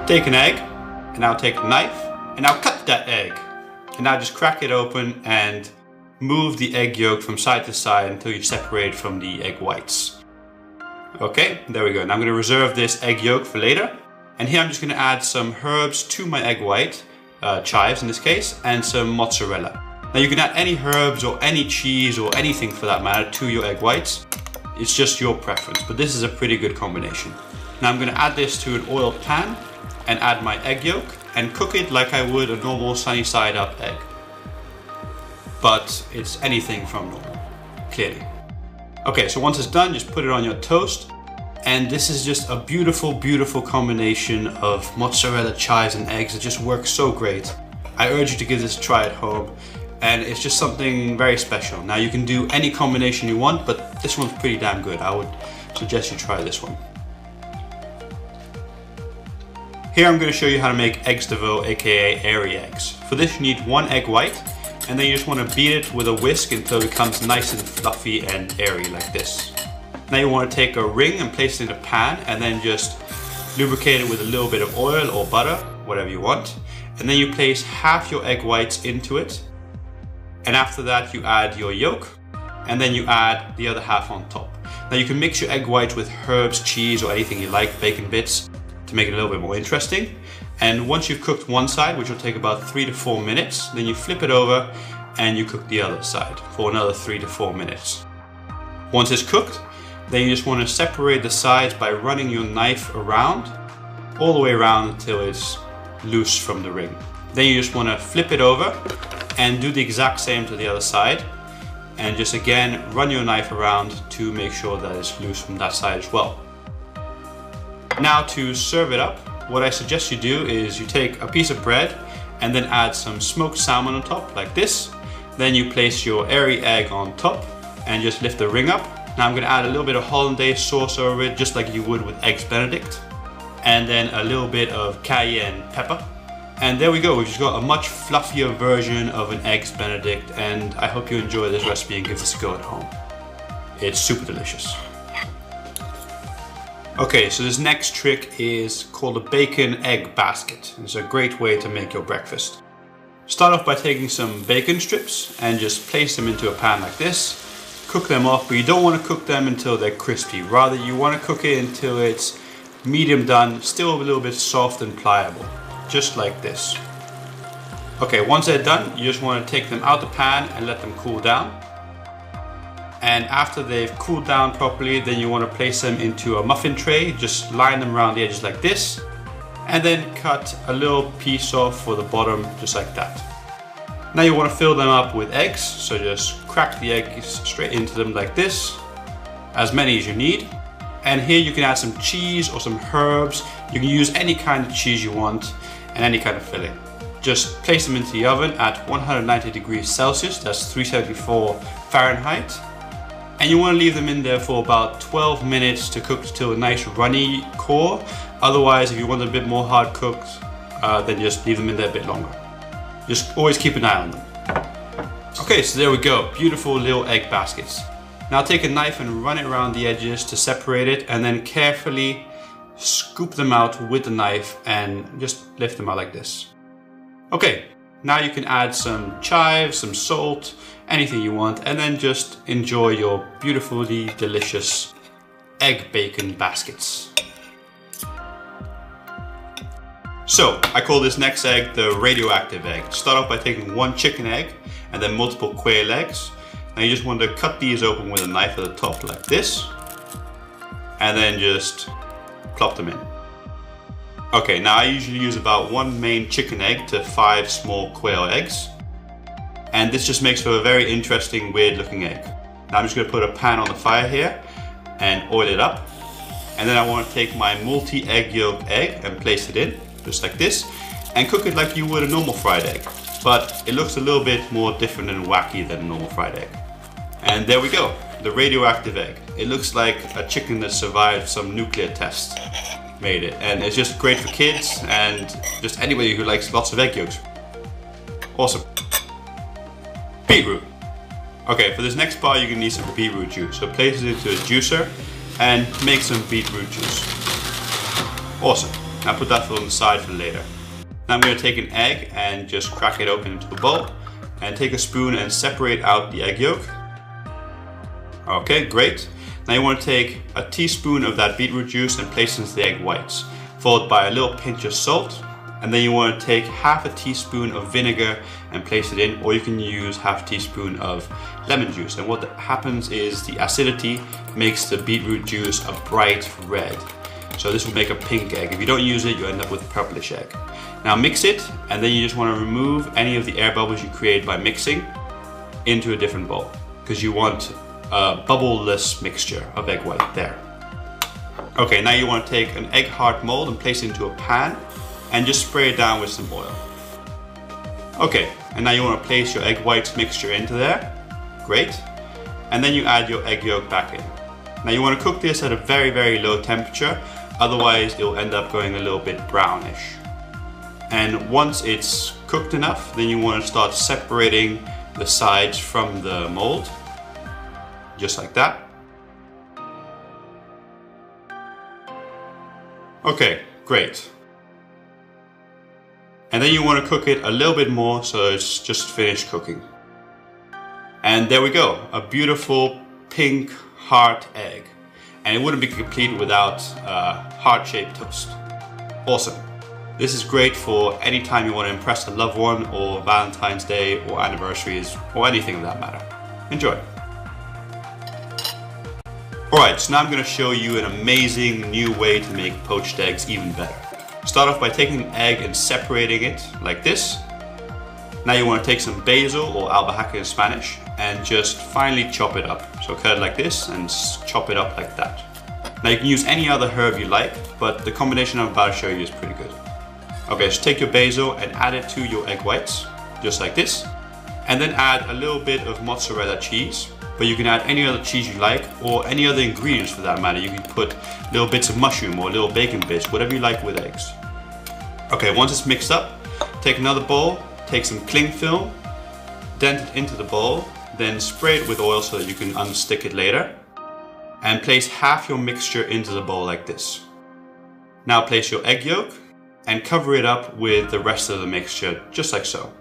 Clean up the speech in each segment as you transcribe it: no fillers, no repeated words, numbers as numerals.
Take an egg, and now take a knife, and now cut that egg. And now just crack it open and move the egg yolk from side to side until you separate from the egg whites. Okay, there we go. Now I'm going to reserve this egg yolk for later. And here I'm just going to add some herbs to my egg white, chives in this case, and some mozzarella. Now you can add any herbs or any cheese or anything for that matter to your egg whites. It's just your preference, but this is a pretty good combination. Now I'm going to add this to an oiled pan and add my egg yolk and cook it like I would a normal sunny side up egg. But it's anything from normal, clearly. Okay, so once it's done, just put it on your toast. And this is just a beautiful, beautiful combination of mozzarella, chives, and eggs. It just works so great. I urge you to give this a try at home. And it's just something very special. Now you can do any combination you want, but this one's pretty damn good. I would suggest you try this one. Here I'm going to show you how to make eggs de veau, aka airy eggs. For this you need one egg white, and then you just want to beat it with a whisk until it becomes nice and fluffy and airy like this. Now you want to take a ring and place it in a pan and then just lubricate it with a little bit of oil or butter, whatever you want. And then you place half your egg whites into it. And after that you add your yolk and then you add the other half on top. Now you can mix your egg whites with herbs, cheese or anything you like, bacon bits, to make it a little bit more interesting. And once you've cooked one side, which will take about 3 to 4 minutes, then you flip it over and you cook the other side for another 3 to 4 minutes. Once it's cooked, then you just want to separate the sides by running your knife around, all the way around until it's loose from the ring. Then you just want to flip it over and do the exact same to the other side. And just again, run your knife around to make sure that it's loose from that side as well. Now to serve it up, what I suggest you do is you take a piece of bread and then add some smoked salmon on top like this. Then you place your airy egg on top and just lift the ring up. Now I'm going to add a little bit of hollandaise sauce over it, just like you would with eggs benedict. And then a little bit of cayenne pepper. And there we go, we've just got a much fluffier version of an eggs benedict, and I hope you enjoy this recipe and give this a go at home. It's super delicious. Okay, so this next trick is called a bacon egg basket. It's a great way to make your breakfast. Start off by taking some bacon strips and just place them into a pan like this. Cook them off, but you don't want to cook them until they're crispy. Rather, you want to cook it until it's medium done, still a little bit soft and pliable, just like this. Okay, once they're done, you just want to take them out the pan and let them cool down. And after they've cooled down properly, then you want to place them into a muffin tray. Just line them around the edges like this, and then cut a little piece off for the bottom, just like that. Now you want to fill them up with eggs, so just crack the eggs straight into them like this, as many as you need. And here you can add some cheese or some herbs. You can use any kind of cheese you want and any kind of filling. Just place them into the oven at 190 degrees Celsius, that's 374 Fahrenheit. And you want to leave them in there for about 12 minutes to cook to a nice runny core. Otherwise, if you want them a bit more hard cooked, then just leave them in there a bit longer. Just always keep an eye on them. Okay, so there we go, beautiful little egg baskets. Now take a knife and run it around the edges to separate it, and then carefully scoop them out with the knife and just lift them out like this. Okay, now you can add some chives, some salt, anything you want, and then just enjoy your beautifully delicious egg bacon baskets. So, I call this next egg the radioactive egg. Start off by taking one chicken egg and then multiple quail eggs. Now you just want to cut these open with a knife at the top like this, and then just plop them in. Okay, now I usually use about 1 main chicken egg to 5 small quail eggs. And this just makes for a very interesting, weird looking egg. Now I'm just going to put a pan on the fire here and oil it up. And then I want to take my multi-egg yolk egg and place it in, just like this, and cook it like you would a normal fried egg. But it looks a little bit more different and wacky than a normal fried egg. And there we go, the radioactive egg. It looks like a chicken that survived some nuclear test made it. And it's just great for kids and just anybody who likes lots of egg yolks. Awesome. Beetroot. Okay, for this next part you're gonna need some beetroot juice. So place it into a juicer and make some beetroot juice. Awesome. I'll put that on the side for later. Now I'm going to take an egg and just crack it open into a bowl and take a spoon and separate out the egg yolk. Okay, great. Now you want to take a teaspoon of that beetroot juice and place it into the egg whites, followed by a little pinch of salt. And then you want to take half a teaspoon of vinegar and place it in, or you can use half a teaspoon of lemon juice. And what happens is the acidity makes the beetroot juice a bright red. So this will make a pink egg. If you don't use it, you end up with a purplish egg. Now mix it, and then you just want to remove any of the air bubbles you create by mixing into a different bowl, because you want a bubble-less mixture of egg white there. Okay, now you want to take an egg heart mold and place it into a pan and just spray it down with some oil. Okay, and now you want to place your egg whites mixture into there. Great. And then you add your egg yolk back in. Now you want to cook this at a very, very low temperature, otherwise it will end up going a little bit brownish. And once it's cooked enough, then you want to start separating the sides from the mold, just like that. Okay, great. And then you want to cook it a little bit more so it's just finished cooking. And there we go, a beautiful pink heart egg. And it wouldn't be complete without heart-shaped toast. Awesome. This is great for any time you want to impress a loved one, or Valentine's Day, or anniversaries, or anything of that matter. Enjoy. Alright, so now I'm going to show you an amazing new way to make poached eggs even better. Start off by taking an egg and separating it like this. Now you want to take some basil, or albahaca in Spanish, and just finely chop it up. So cut it like this and chop it up like that. Now you can use any other herb you like, but the combination I'm about to show you is pretty good. Okay, so take your basil and add it to your egg whites, just like this. And then add a little bit of mozzarella cheese, but you can add any other cheese you like, or any other ingredients for that matter. You can put little bits of mushroom or little bacon bits, whatever you like with eggs. Okay, once it's mixed up, take another bowl, take some cling film, dent it into the bowl, then spray it with oil so that you can unstick it later, and place half your mixture into the bowl like this. Now place your egg yolk and cover it up with the rest of the mixture, just like so.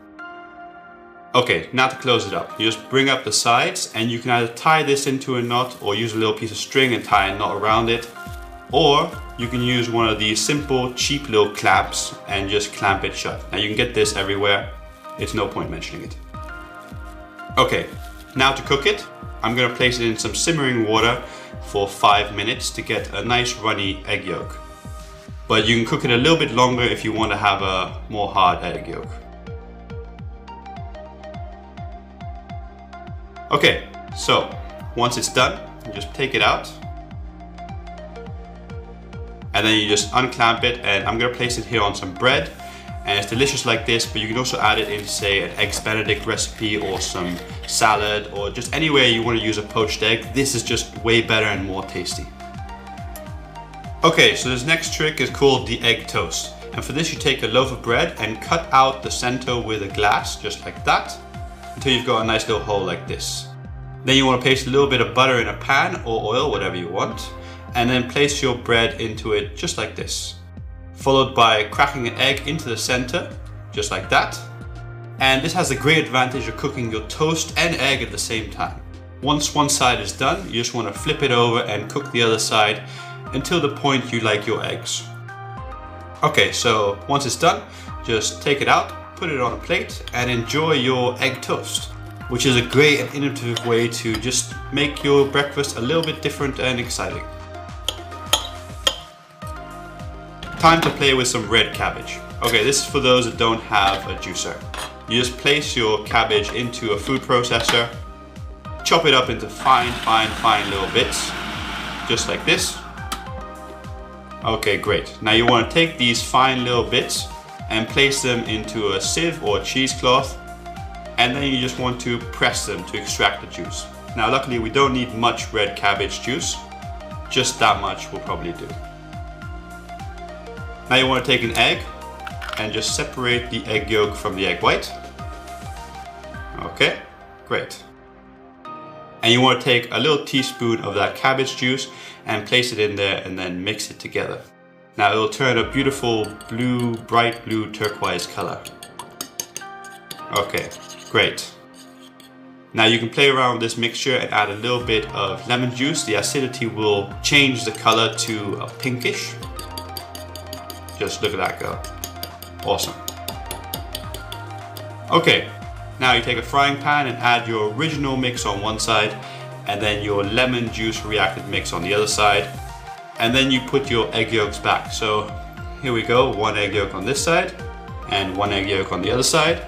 Okay, now to close it up, you just bring up the sides, and you can either tie this into a knot or use a little piece of string and tie a knot around it, or you can use one of these simple cheap little clamps and just clamp it shut. Now you can get this everywhere, it's no point mentioning it. Okay, now to cook it, I'm going to place it in some simmering water for 5 minutes to get a nice runny egg yolk. But you can cook it a little bit longer if you want to have a more hard egg yolk. Okay, so once it's done, you just take it out. And then you just unclamp it, and I'm going to place it here on some bread. And it's delicious like this, but you can also add it into, say, an Eggs Benedict recipe or some salad, or just anywhere you want to use a poached egg. This is just way better and more tasty. Okay, so this next trick is called the egg toast. And for this you take a loaf of bread and cut out the center with a glass, just like that, until you've got a nice little hole like this. Then you want to place a little bit of butter in a pan, or oil, whatever you want, and then place your bread into it just like this. Followed by cracking an egg into the center, just like that. And this has the great advantage of cooking your toast and egg at the same time. Once one side is done, you just want to flip it over and cook the other side until the point you like your eggs. Okay, so once it's done, just take it out, put it on a plate, and enjoy your egg toast, which is a great and innovative way to just make your breakfast a little bit different and exciting. Time to play with some red cabbage. Okay, this is for those that don't have a juicer. You just place your cabbage into a food processor, chop it up into fine little bits, just like this. Okay, great. Now you want to take these fine little bits and place them into a sieve or a cheesecloth, and then you just want to press them to extract the juice. Now luckily we don't need much red cabbage juice, just that much will probably do. Now you want to take an egg and just separate the egg yolk from the egg white. Okay, great. And you want to take a little teaspoon of that cabbage juice and place it in there and then mix it together. Now it will turn a beautiful blue, bright blue turquoise color. Okay, great. Now you can play around with this mixture and add a little bit of lemon juice. The acidity will change the color to a pinkish. Just look at that go. Awesome. Okay, now you take a frying pan and add your original mix on one side and then your lemon juice reacted mix on the other side. And then you put your egg yolks back. So here we go, 1 egg yolk on this side and 1 egg yolk on the other side.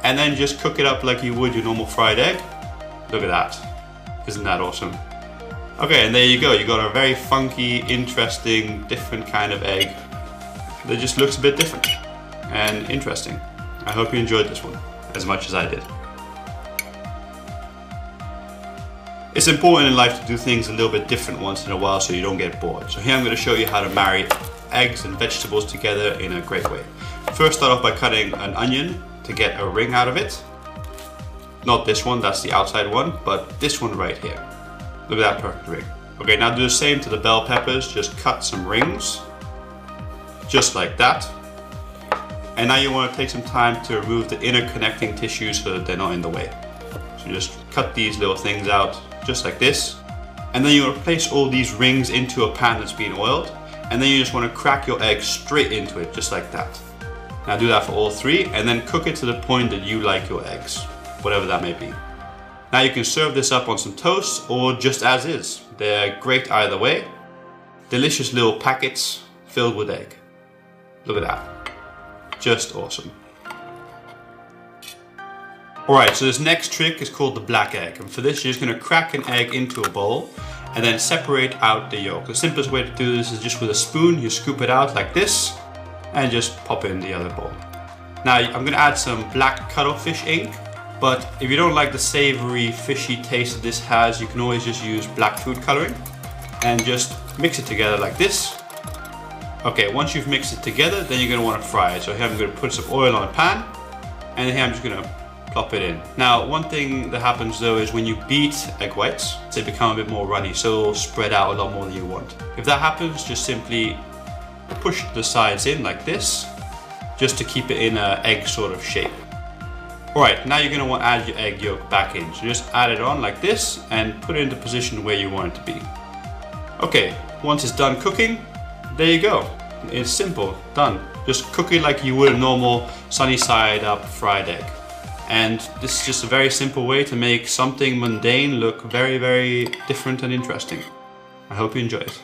And then just cook it up like you would your normal fried egg. Look at that. Isn't that awesome? Okay, and there you go. You got a very funky, interesting, different kind of egg that just looks a bit different and interesting. I hope you enjoyed this one as much as I did. It's important in life to do things a little bit different once in a while so you don't get bored. So here I'm going to show you how to marry eggs and vegetables together in a great way. First, start off by cutting an onion to get a ring out of it. Not this one, that's the outside one, but this one right here. Look at that perfect ring. Okay, now do the same to the bell peppers. Just cut some rings, just like that. And now you want to take some time to remove the inner connecting tissues so that they're not in the way. So just cut these little things out, just like this. And then you want to place all these rings into a pan that's been oiled. And then you just want to crack your egg straight into it, just like that. Now do that for all 3 and then cook it to the point that you like your eggs, whatever that may be. Now you can serve this up on some toast or just as is. They're great either way. Delicious little packets filled with egg. Look at that. Just awesome. Alright, so this next trick is called the black egg. And for this, you're just going to crack an egg into a bowl and then separate out the yolk. The simplest way to do this is just with a spoon. You scoop it out like this and just pop it in the other bowl. Now I'm going to add some black cuttlefish ink, but if you don't like the savory, fishy taste that this has, you can always just use black food coloring and just mix it together like this. Okay, once you've mixed it together, then you're going to want to fry it. So here I'm going to put some oil on a pan and here I'm just going to plop it in. Now, one thing that happens though is when you beat egg whites, they become a bit more runny, so it'll spread out a lot more than you want. If that happens, just simply push the sides in like this, just to keep it in an egg sort of shape. Alright, now you're going to want to add your egg yolk back in. So just add it on like this and put it into position where you want it to be. Okay, once it's done cooking, there you go. It's simple, done. Just cook it like you would a normal sunny side up fried egg. And this is just a very simple way to make something mundane look very, very different and interesting. I hope you enjoy it.